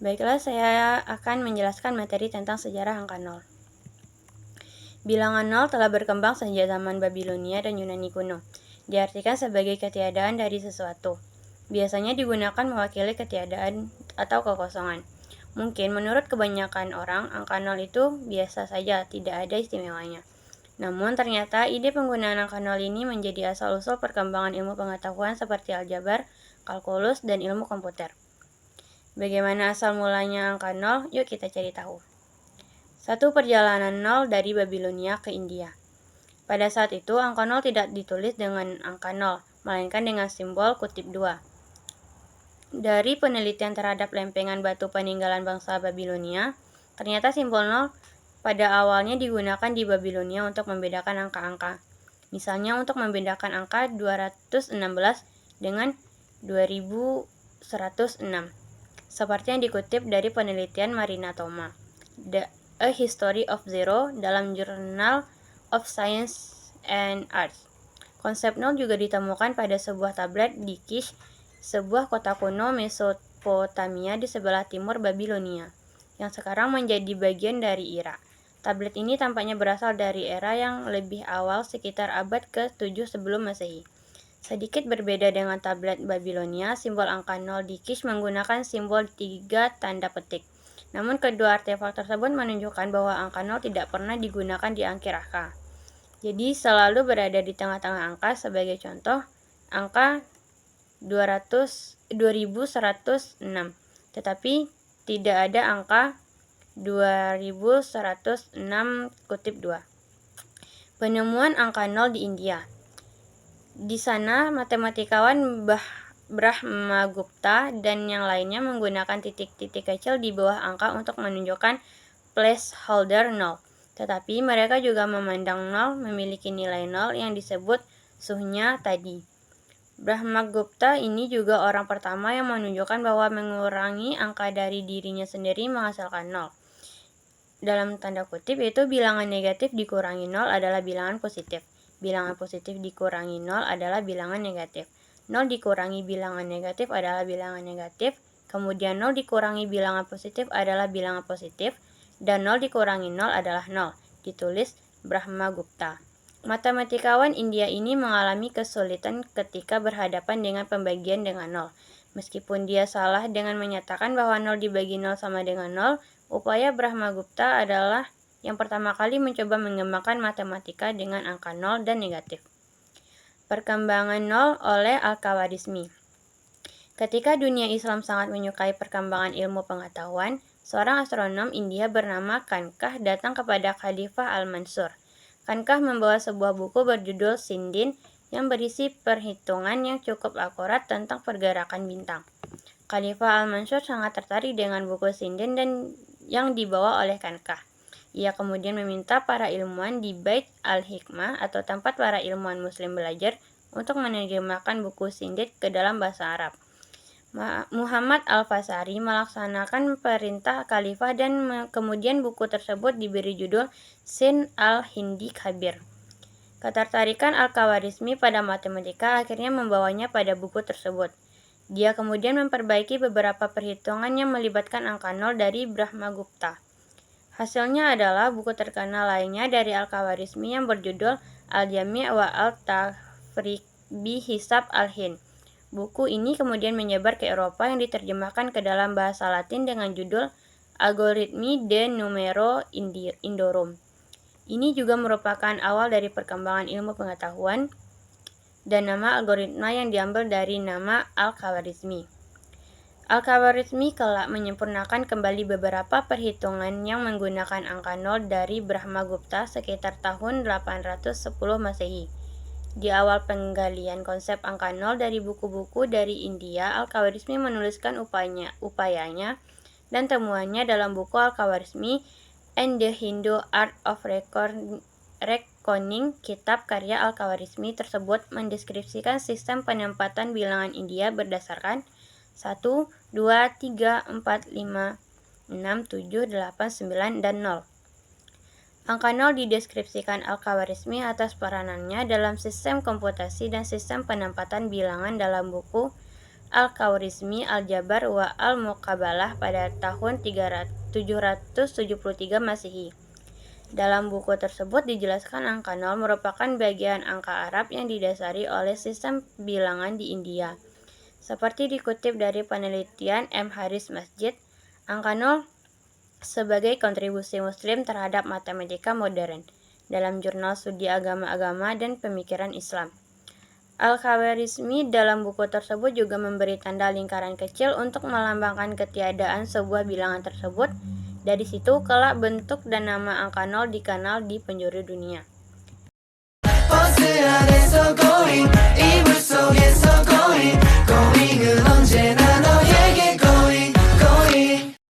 Baiklah, saya akan menjelaskan materi tentang sejarah angka 0. Bilangan 0 telah berkembang sejak zaman Babilonia dan Yunani kuno. Diartikan sebagai ketiadaan dari sesuatu. Biasanya digunakan mewakili ketiadaan atau kekosongan. Mungkin menurut kebanyakan orang, angka 0 itu biasa saja, tidak ada istimewanya. Namun ternyata ide penggunaan angka 0 ini menjadi asal-usul perkembangan ilmu pengetahuan seperti aljabar, kalkulus, dan ilmu komputer. Bagaimana asal mulanya angka 0? Yuk kita cari tahu. 1. Perjalanan 0 dari Babilonia ke India. Pada saat itu, angka 0 tidak ditulis dengan angka 0, melainkan dengan simbol kutip 2. Dari penelitian terhadap lempengan batu peninggalan bangsa Babilonia, ternyata simbol 0 pada awalnya digunakan di Babilonia untuk membedakan angka-angka. Misalnya untuk membedakan angka 216 dengan 2106. Seperti yang dikutip dari penelitian Marina Thoma, A History of Zero dalam Journal of Science and Arts. Konsep 0 juga ditemukan pada sebuah tablet di Kish, sebuah kota kuno Mesopotamia di sebelah timur Babilonia, yang sekarang menjadi bagian dari Irak. Tablet ini tampaknya berasal dari era yang lebih awal, sekitar abad ke-7 sebelum Masehi. Sedikit berbeda dengan tablet Babilonia, simbol angka 0 di Kish menggunakan simbol 3 tanda petik. Namun kedua artefak tersebut menunjukkan bahwa angka 0 tidak pernah digunakan di akhir angka. Jadi selalu berada di tengah-tengah angka. Sebagai contoh, angka 2106, tetapi tidak ada angka 2106 kutip 2. Penemuan angka 0 di India. Di sana, matematikawan Brahmagupta dan yang lainnya menggunakan titik-titik kecil di bawah angka untuk menunjukkan placeholder 0. Tetapi mereka juga memandang 0 memiliki nilai 0 yang disebut suhnya tadi. Brahmagupta ini juga orang pertama yang menunjukkan bahwa mengurangi angka dari dirinya sendiri menghasilkan 0. Dalam tanda kutip, yaitu bilangan negatif dikurangi 0 adalah bilangan positif. Bilangan positif dikurangi 0 adalah bilangan negatif. 0 dikurangi bilangan negatif adalah bilangan negatif. Kemudian 0 dikurangi bilangan positif adalah bilangan positif. Dan 0 dikurangi 0 adalah 0. Ditulis Brahmagupta. Matematikawan India ini mengalami kesulitan ketika berhadapan dengan pembagian dengan 0. Meskipun dia salah dengan menyatakan bahwa 0 dibagi 0 sama dengan 0, upaya Brahmagupta adalah yang pertama kali mencoba mengembangkan matematika dengan angka 0 dan negatif. Perkembangan 0 oleh Al-Khawarizmi. Ketika dunia Islam sangat menyukai perkembangan ilmu pengetahuan, seorang astronom India bernama Kankah datang kepada Khalifah Al-Mansur. Kankah membawa sebuah buku berjudul Sindin yang berisi perhitungan yang cukup akurat tentang pergerakan bintang. Khalifah Al-Mansur sangat tertarik dengan buku Sindin dan yang dibawa oleh Kankah. Ia kemudian meminta para ilmuwan di Bait al-Hikmah atau tempat para ilmuwan muslim belajar untuk menerjemahkan buku Sindin ke dalam bahasa Arab. Muhammad Al-Fasari melaksanakan perintah khalifah dan kemudian buku tersebut diberi judul Sin al-Hindi Kabir. Ketertarikan Al-Khawarizmi pada matematika akhirnya membawanya pada buku tersebut. Dia kemudian memperbaiki beberapa perhitungan yang melibatkan angka 0 dari Brahmagupta. Hasilnya adalah buku terkenal lainnya dari Al-Khawarizmi yang berjudul Al-Jami' wa Al-Tafriq bi Hisab al-Hind. Buku ini kemudian menyebar ke Eropa yang diterjemahkan ke dalam bahasa Latin dengan judul Algoritmi de Numero Indorum. Ini juga merupakan awal dari perkembangan ilmu pengetahuan dan nama algoritma yang diambil dari nama Al-Khawarizmi. Al-Khawarizmi kelak menyempurnakan kembali beberapa perhitungan yang menggunakan angka 0 dari Brahmagupta sekitar tahun 810 Masehi. Di awal penggalian konsep angka 0 dari buku-buku dari India, Al-Khawarizmi menuliskan upayanya dan temuannya dalam buku Al-Khawarizmi and the Hindu Art of Reckoning. Kitab karya Al-Khawarizmi tersebut mendeskripsikan sistem penempatan bilangan India berdasarkan 1, 2, 3, 4, 5, 6, 7, 8, 9, dan 0. Angka 0 dideskripsikan Al-Khawarizmi atas peranannya dalam sistem komputasi dan sistem penempatan bilangan dalam buku Al-Khawarizmi Al-Jabar wa Al-Muqabalah pada tahun 773 Masehi. Dalam buku tersebut dijelaskan angka 0 merupakan bagian angka Arab yang didasari oleh sistem bilangan di India. Seperti dikutip dari penelitian M. Haris Masjid, angka 0 sebagai kontribusi Muslim terhadap matematika modern dalam jurnal studi agama-agama dan pemikiran Islam. Al-Khawarizmi dalam buku tersebut juga memberi tanda lingkaran kecil untuk melambangkan ketiadaan sebuah bilangan tersebut. Dari situ kelak bentuk dan nama angka 0 dikenal di penjuru dunia. 버스 안에서 going 이불 속에서 going going은 언제나 너에게